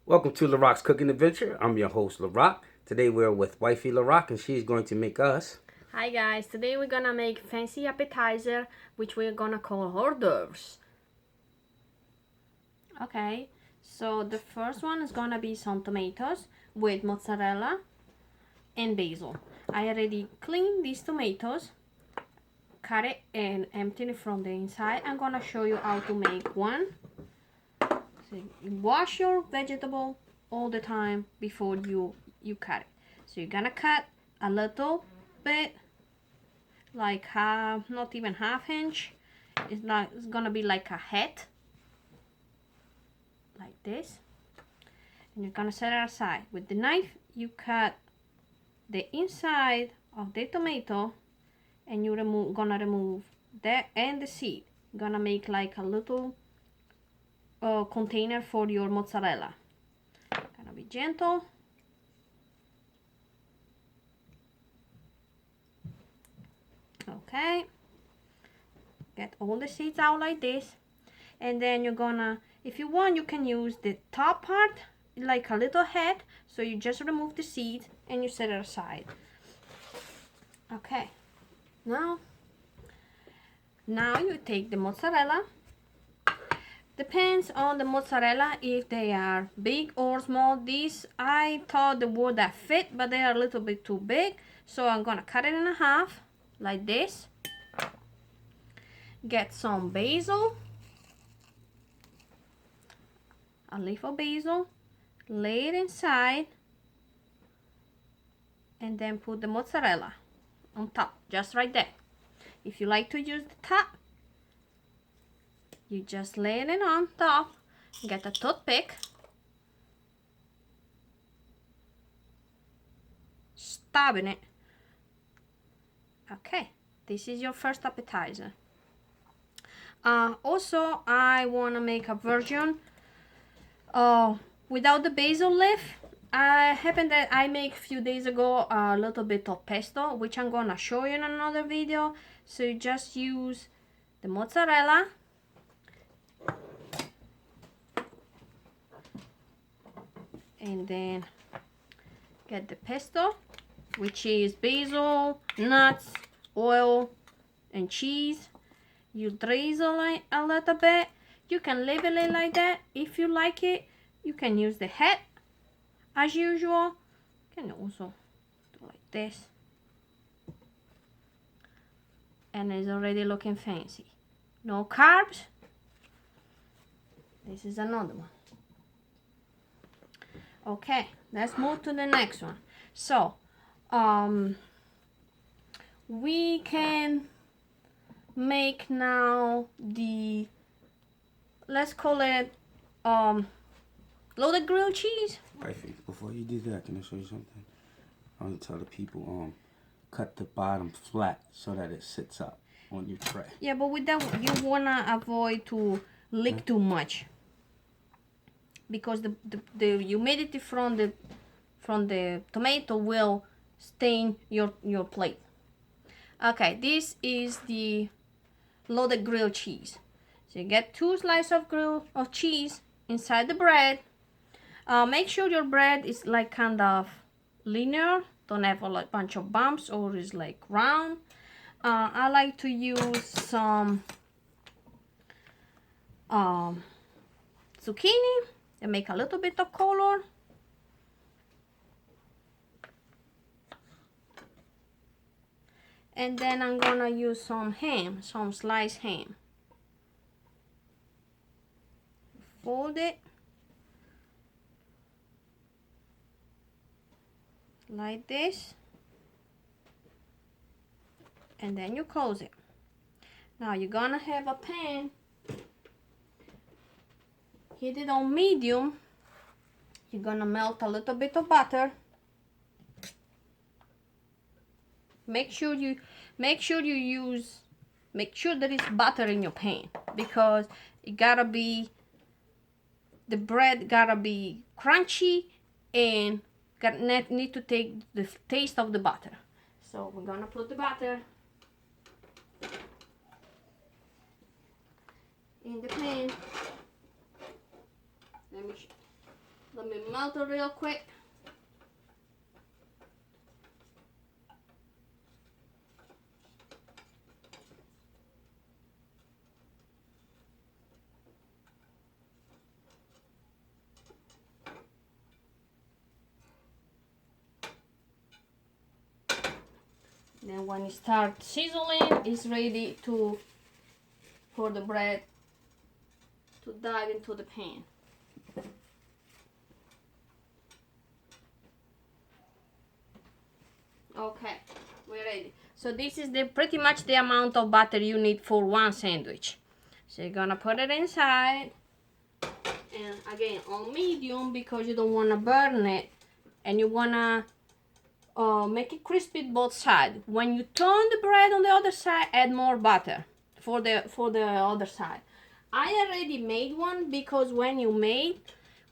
Welcome to Larock's Cooking Adventure. I'm your host, Larock. Today we're with Wifey Larock, and she's going to make us... Hi guys, today we're gonna make fancy appetizer, which we're gonna call hors d'oeuvres. Okay, so the first one is gonna be some tomatoes with mozzarella and basil. I already cleaned these tomatoes, cut it and empty it from the inside. I'm gonna show you how to make one. So you wash your vegetable all the time before you cut it. So you're gonna cut a little bit, like half, not even half inch. It's gonna be like a head, like this. And you're gonna set it aside. With the knife, you cut the inside of the tomato, and you're gonna remove that and the seed. You're gonna make like a little container for your mozzarella. Gonna be gentle. Okay, get all the seeds out like this, and then you're gonna, if you want, you can use the top part like a little head, so you just remove the seeds and you set it aside. Okay, now you take the mozzarella. Depends on the mozzarella if they are big or small. These I thought they would have fit, but they are a little bit too big, so I'm gonna cut it in half like this. Get some basil, a leaf of basil, lay it inside, and then put the mozzarella on top, just right there. If you like to use the top, you just lay it on top, get a toothpick, stab in it. Okay, this is your first appetizer. Also, I want to make a version without the basil leaf. I happened that I made a few days ago a little bit of pesto, which I'm gonna show you in another video. So you just use the mozzarella, and then get the pesto, which is basil, nuts, oil, and cheese. You drizzle it a little bit. You can leave it like that. If you like it, you can use the head as usual. You can also do like this, and it's already looking fancy. No carbs. This is another one. Okay, let's move to the next one. So we can make now the, let's call it loaded grilled cheese. Wifey, before you do that, can I show you something? I want to tell the people, cut the bottom flat so that it sits up on your tray. Yeah, but with that, you wanna avoid to leak too much, because the humidity from the tomato will stain your plate. Okay, this is the loaded grilled cheese. So you get 2 slices of cheese inside the bread. Make sure your bread is like kind of linear, don't have a bunch of bumps, or is like round. I like to use some zucchini and make a little bit of color. And then I'm gonna use some ham, some sliced ham. Fold it like this, and then you close it. Now you're gonna have a pan, heat it on medium. You're gonna melt a little bit of butter. Make sure there is butter in your pan, because it gotta be, the bread gotta be crunchy and need to take the taste of the butter. So we're gonna put the butter in the pan. Let me Let me melt it real quick. Then when it starts sizzling, it's ready for the bread to dive into the pan. Okay, we're ready. So this is pretty much the amount of butter you need for one sandwich. So you're gonna put it inside, and again on medium because you don't wanna burn it, and you wanna make it crispy both sides. When you turn the bread on the other side, add more butter for the other side. I already made one because when you made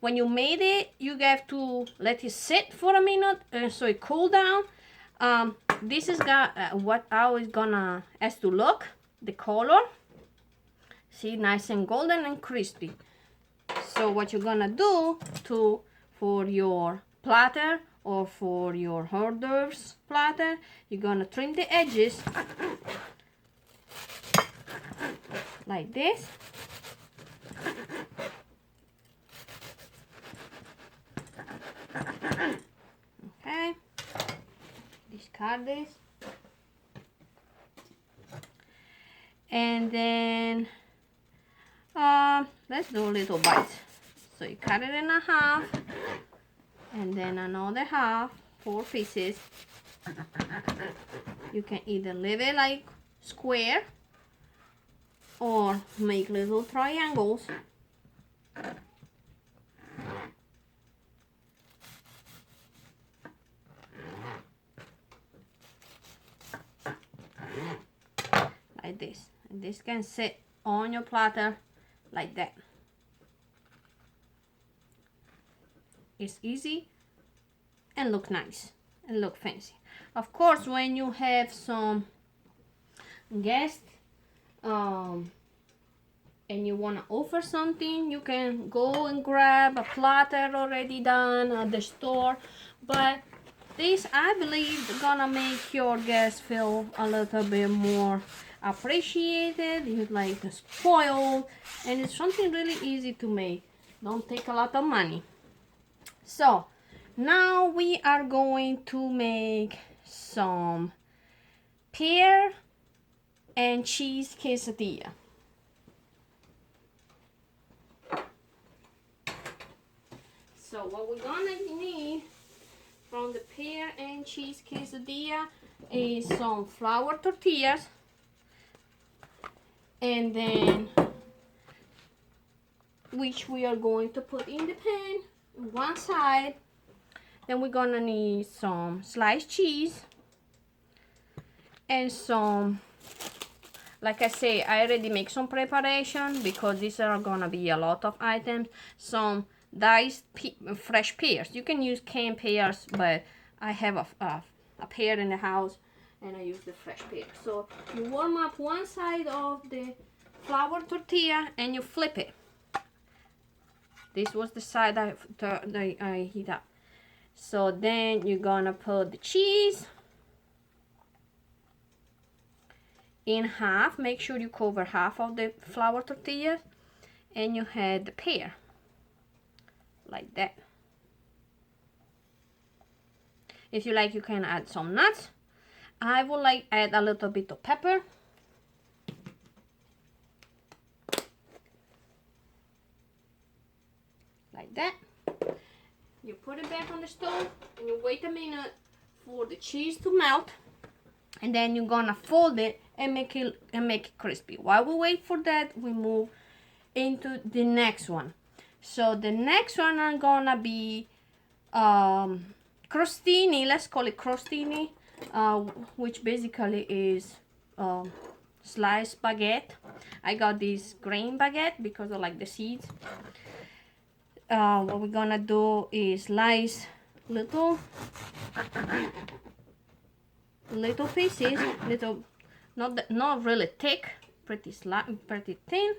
it, you have to let it sit for a minute so it cool down. This is how it's gonna has to look, the color. See, nice and golden and crispy. So what you're gonna do for your platter or for your hors d'oeuvres platter, you're gonna trim the edges like this. Okay, discard this, and then let's do little bites. So you cut it in half, and then another half, 4 pieces. You can either leave it like square or make little triangles. Like this. And this can sit on your platter like that. It's easy and look nice and look fancy. Of course, when you have some guests and you want to offer something, you can go and grab a platter already done at the store. But this, I believe, is gonna make your guests feel a little bit more appreciated. You like spoiled, and it's something really easy to make. Don't take a lot of money. So now we are going to make some pear and cheese quesadilla. So what we're gonna need from the pear and cheese quesadilla is some flour tortillas, and then which we are going to put in the pan one side. Then we're gonna need some sliced cheese and some, like I say, I already make some preparation because these are gonna be a lot of items. Some diced fresh pears. You can use canned pears, but I have a pear in the house and I use the fresh pear. So you warm up one side of the flour tortilla and you flip it. This was the side I heat up. So then you're gonna put the cheese in half. Make sure you cover half of the flour tortillas, and you add the pear like that. If you like, you can add some nuts. I would like add a little bit of pepper. Like that. You put it back on the stove and you wait a minute for the cheese to melt, and then you're gonna fold it and make it crispy. While we wait for that, we move into the next one. So the next one are gonna be crostini. Let's call it crostini, which basically is sliced baguette. I got this grain baguette because I like the seeds. What we're gonna do is slice little pieces, not really thick, pretty thin.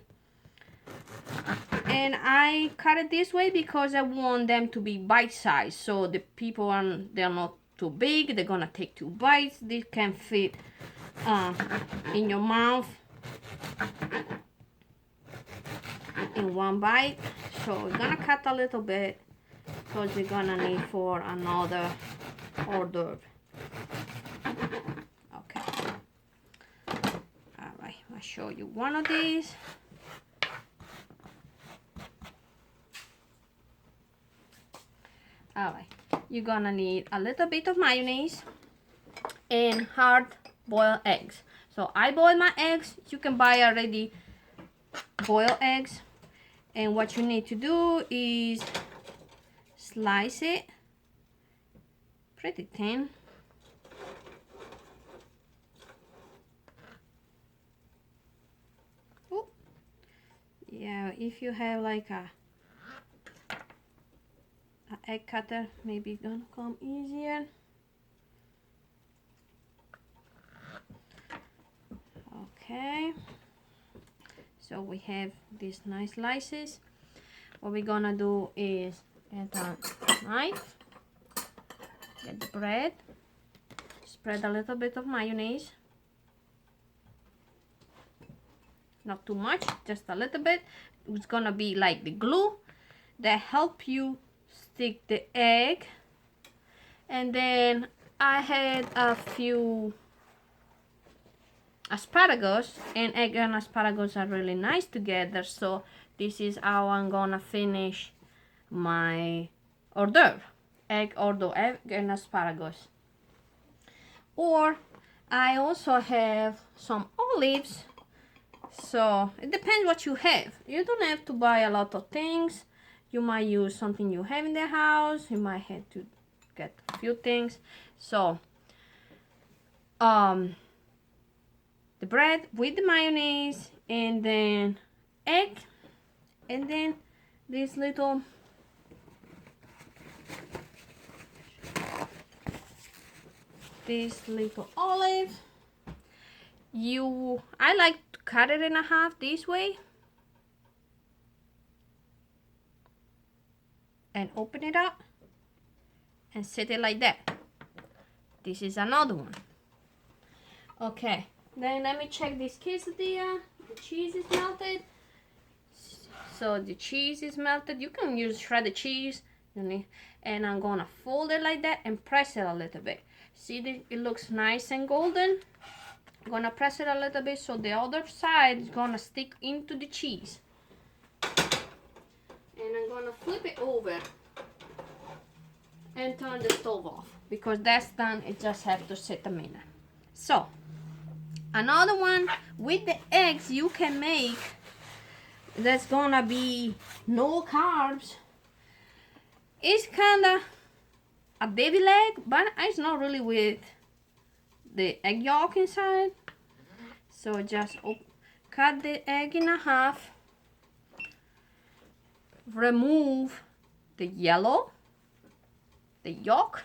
And I cut it this way because I want them to be bite-sized, so the people they're not too big. They're gonna take 2 bites. They can fit in your mouth in 1 bite. So we're gonna cut a little bit because we're gonna need for another hors d'oeuvre. Okay. All right, I'll show you one of these. All right, you're gonna need a little bit of mayonnaise and hard boiled eggs. So I boiled my eggs. You can buy already boiled eggs. And what you need to do is slice it pretty thin. Ooh. Yeah, if you have like a egg cutter, maybe it's gonna come easier. Okay, so we have these nice slices. What we're gonna do is get a knife, get the bread, spread a little bit of mayonnaise, not too much, just a little bit. It's gonna be like the glue that help you stick the egg. And then I had a few asparagus, and egg and asparagus are really nice together, so this is how I'm gonna finish my hors d'oeuvre. Egg and asparagus. Or I also have some olives, so it depends what you have. You don't have to buy a lot of things. You might use something you have in the house. You might have to get a few things. So the bread with the mayonnaise, and then egg, and then this little olive. I like to cut it in half this way and open it up and set it like that. This is another one. Okay, then let me check this quesadilla. The cheese is melted. So the cheese is melted. You can use shredded cheese. And I'm gonna fold it like that and press it a little bit. See, it looks nice and golden. I'm gonna press it a little bit so the other side is gonna stick into the cheese. And I'm gonna flip it over and turn the stove off, because that's done. It just have to sit a minute. So another one with the eggs you can make, that's gonna be no carbs. It's kinda a baby leg, but it's not really with the egg yolk inside. So just cut the egg in half, remove the yellow, the yolk.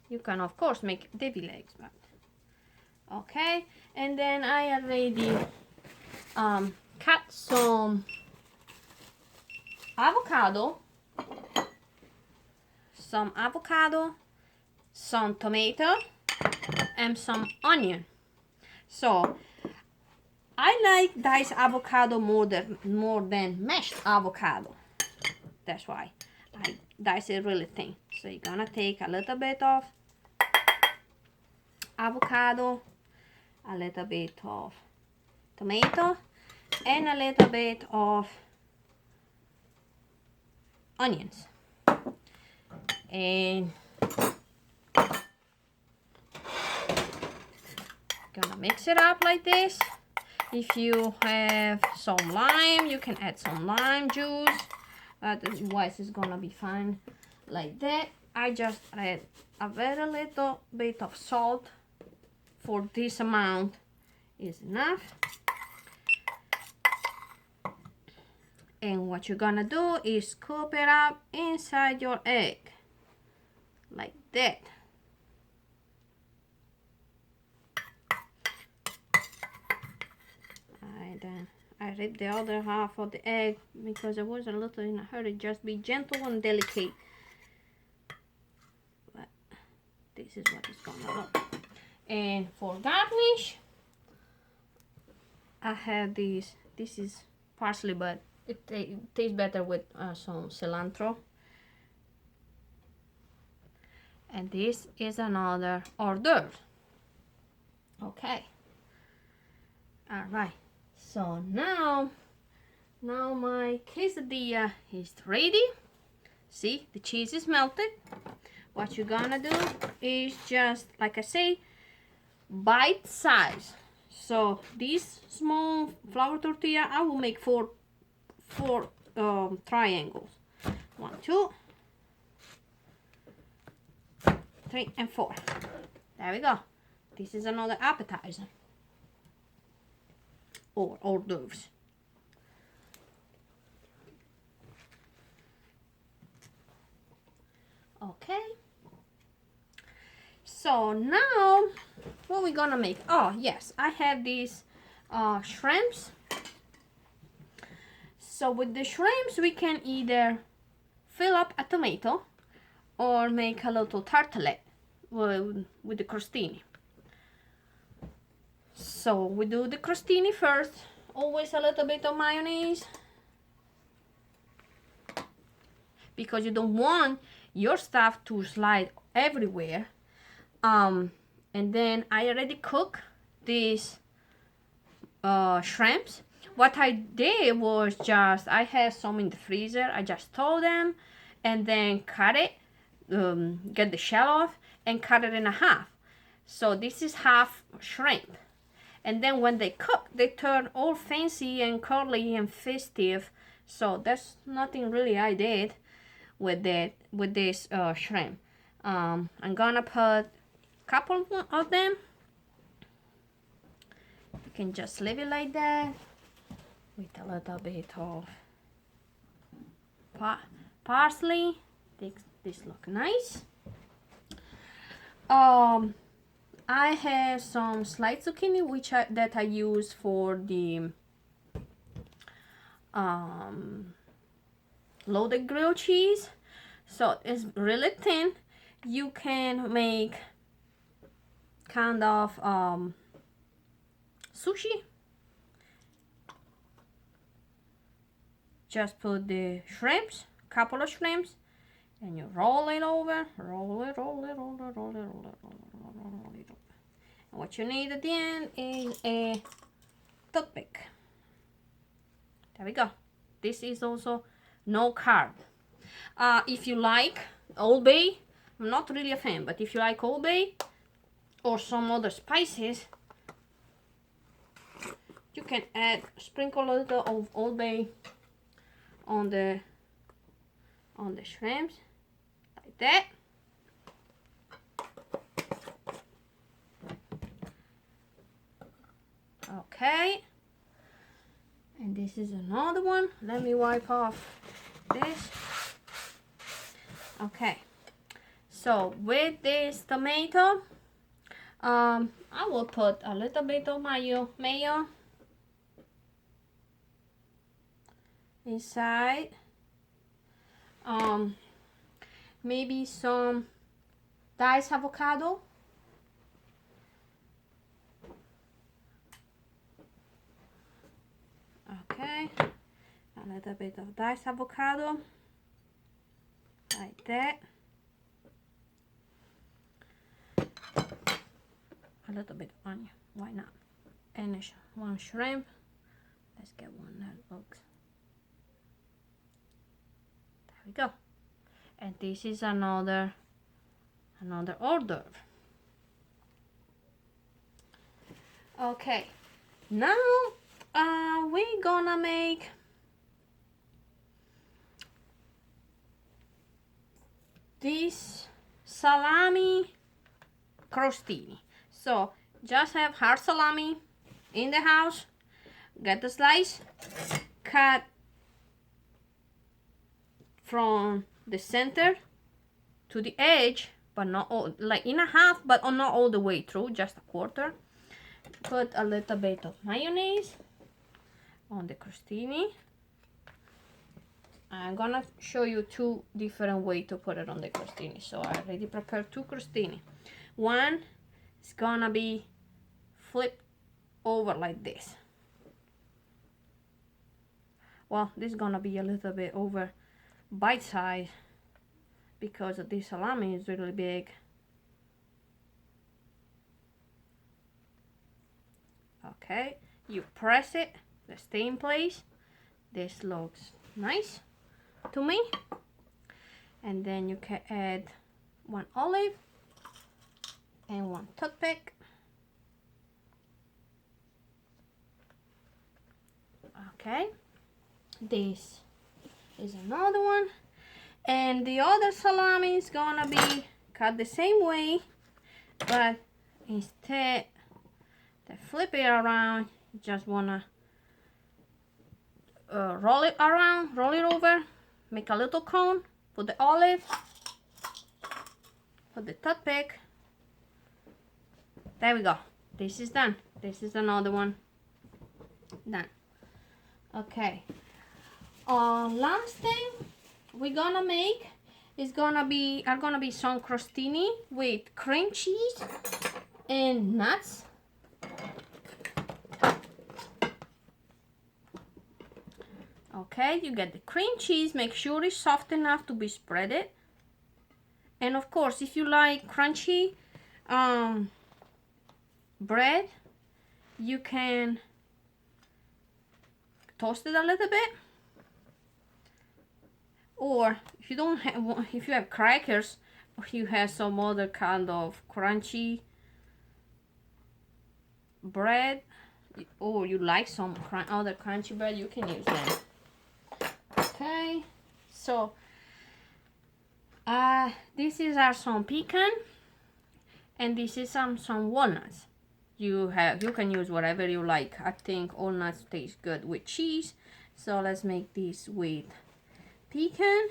You can of course make baby legs, but okay. And then I already cut some avocado, some tomato, and some onion. So I like diced avocado more than mashed avocado. That's why I dice it really thin. So you're gonna take a little bit of avocado, a little bit of tomato, and a little bit of onions, and gonna mix it up like this. If you have some lime, you can add some lime juice, otherwise it's gonna be fine like that. I just add a very little bit of salt. For this amount is enough. And what you're gonna do is scoop it up inside your egg like that. rip the other half of the egg because I was a little in a hurry. Just be gentle and delicate. But this is what it's gonna look. And for garnish, I have this. This is parsley, but it tastes better with some cilantro. And this is another hors d'oeuvre. Okay. All right. So now my quesadilla is ready. See, the cheese is melted. What you're gonna do is just, like I say, bite size. So this small flour tortilla, I will make four triangles. 1, 2, 3, and 4. There we go. This is another appetizer or hors d'oeuvres. Okay. So now, what we gonna make? Oh yes, I have these shrimps. So with the shrimps, we can either fill up a tomato or make a little tartelette with the crostini. So we do the crostini first. Always a little bit of mayonnaise, because you don't want your stuff to slide everywhere. And then I already cooked these shrimps. What I did was just, I had some in the freezer. I just thawed them and then cut it, get the shell off and cut it in half. So this is half shrimp. And then when they cook, they turn all fancy and curly and festive. So that's nothing really I did with this shrimp. I'm gonna put a couple of them. You can just leave it like that with a little bit of parsley. This look nice. I have some sliced zucchini that I use for the loaded grilled cheese. So it's really thin. You can make kind of sushi. Just put the shrimps, couple of shrimps, and you roll it over, roll it over. And what you need at the end is a toothpick. There we go. This is also no carb. If you like Old Bay, I'm not really a fan, but if you like Old Bay or some other spices, you can sprinkle a little of Old Bay on the shrimps like that. Okay, and this is another one. Let me wipe off this. Okay, so with this tomato, I will put a little bit of mayo inside. Maybe some diced avocado. Okay, a little bit of diced avocado, like that. A little bit of onion, why not? And one shrimp. Let's get one that looks. There we go. And this is another hors d'oeuvre. Okay, now we're gonna make this salami crostini. So just have hard salami in the house, get the slice, cut from the center to the edge, but not all, like in a half, but not all the way through, just a quarter. Put a little bit of mayonnaise, on the crostini. I'm gonna show you two different ways to put it on the crostini. So I already prepared two crostini. One is gonna be flipped over like this. Well, this is gonna be a little bit over bite size because this salami is really big. Okay, you press it, it stay in place. This looks nice to me. And then you can add one olive and one toothpick. Okay, this is another one. And the other salami is gonna be cut the same way, but instead to flip it around, you just wanna roll it around, roll it over, make a little cone, put the olive, put the toothpick. There we go. This is done. This is another one done. Okay. Last thing we're gonna make is gonna be some crostini with cream cheese and nuts. Okay, you get the cream cheese, make sure it's soft enough to be spreaded. And of course, if you like crunchy bread, you can toast it a little bit. Or if you don't have, if you have crackers, or you have some other kind of crunchy bread, or you like some other crunchy bread, you can use them. Okay, so this is our some pecan, and this is some walnuts. You can use whatever you like. I think walnuts taste good with cheese, so let's make this with pecan.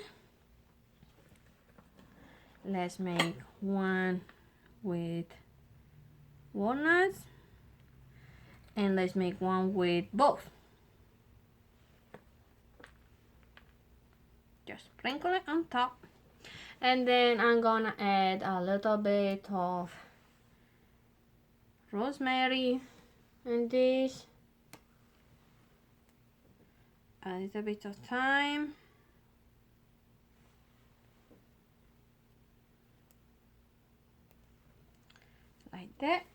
Let's make one with walnuts, and let's make one with both. Just sprinkle it on top, and then I'm gonna add a little bit of rosemary and this, a little bit of thyme, like that.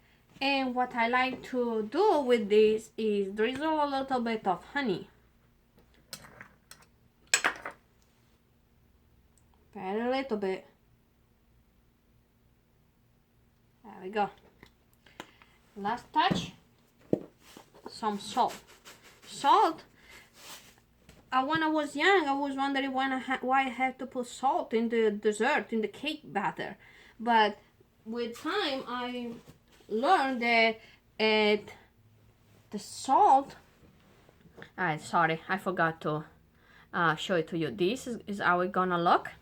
And what I like to do with this is drizzle a little bit of honey. Add a little bit. There we go. Last touch, some salt. Salt, when I was young, I was wondering why I had to put salt in the dessert, in the cake batter. But with time, I learned that the salt, sorry, I forgot to show it to you. This is how it's gonna look.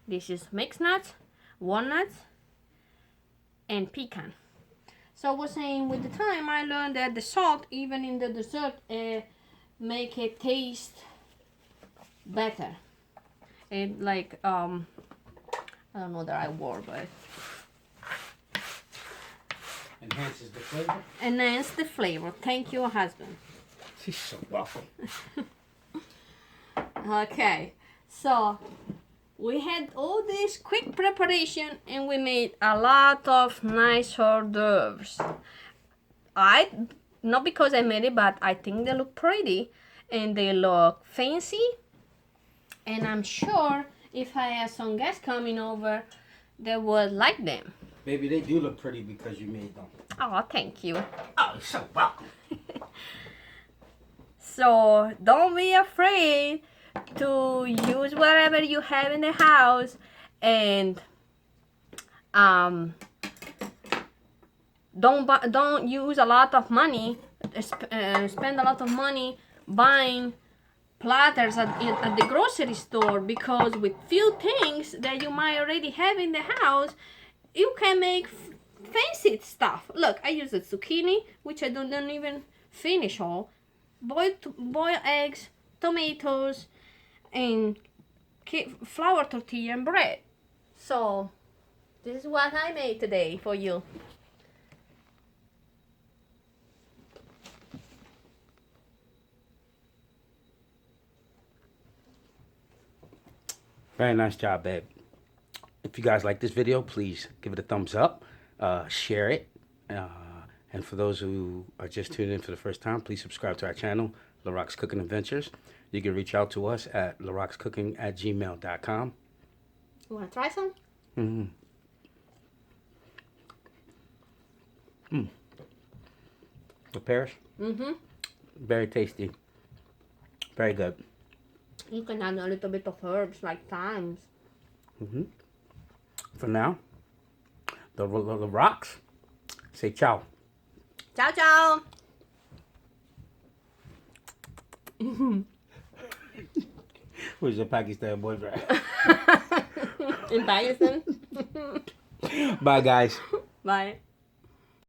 This is mixed nuts, walnuts, and pecan. So I was saying, with the time I learned that the salt, even in the dessert, make it taste better. It like I don't know the right word, but enhances the flavor. Enhance the flavor. Thank you, husband. She's so welcome. Okay, so we had all this quick preparation, and we made a lot of nice hors d'oeuvres. Not because I made it, but I think they look pretty and they look fancy. And I'm sure if I have some guests coming over, they would like them. Baby, they do look pretty because you made them. Oh, thank you. Oh, you're so welcome. So don't be afraid to use whatever you have in the house, and don't use a lot of money, spend a lot of money buying platters at the grocery store, because with few things that you might already have in the house, you can make fancy stuff. Look, I use the zucchini, which I don't even finish all. boiled eggs, tomatoes, and flour tortilla and bread. So this is what I made today for you. Very nice job, babe. If you guys like this video, please give it a thumbs up, share it, and for those who are just tuning in for the first time, please subscribe to our channel, Larockscooking Adventures. You can reach out to us at larockscooking@gmail.com. You wanna try some? The pears? Very tasty. Very good. You can add a little bit of herbs like thymes. For now, the Larocks say ciao. Ciao, ciao. Who's your Pakistan boyfriend? In Pakistan. Bye, guys. Bye.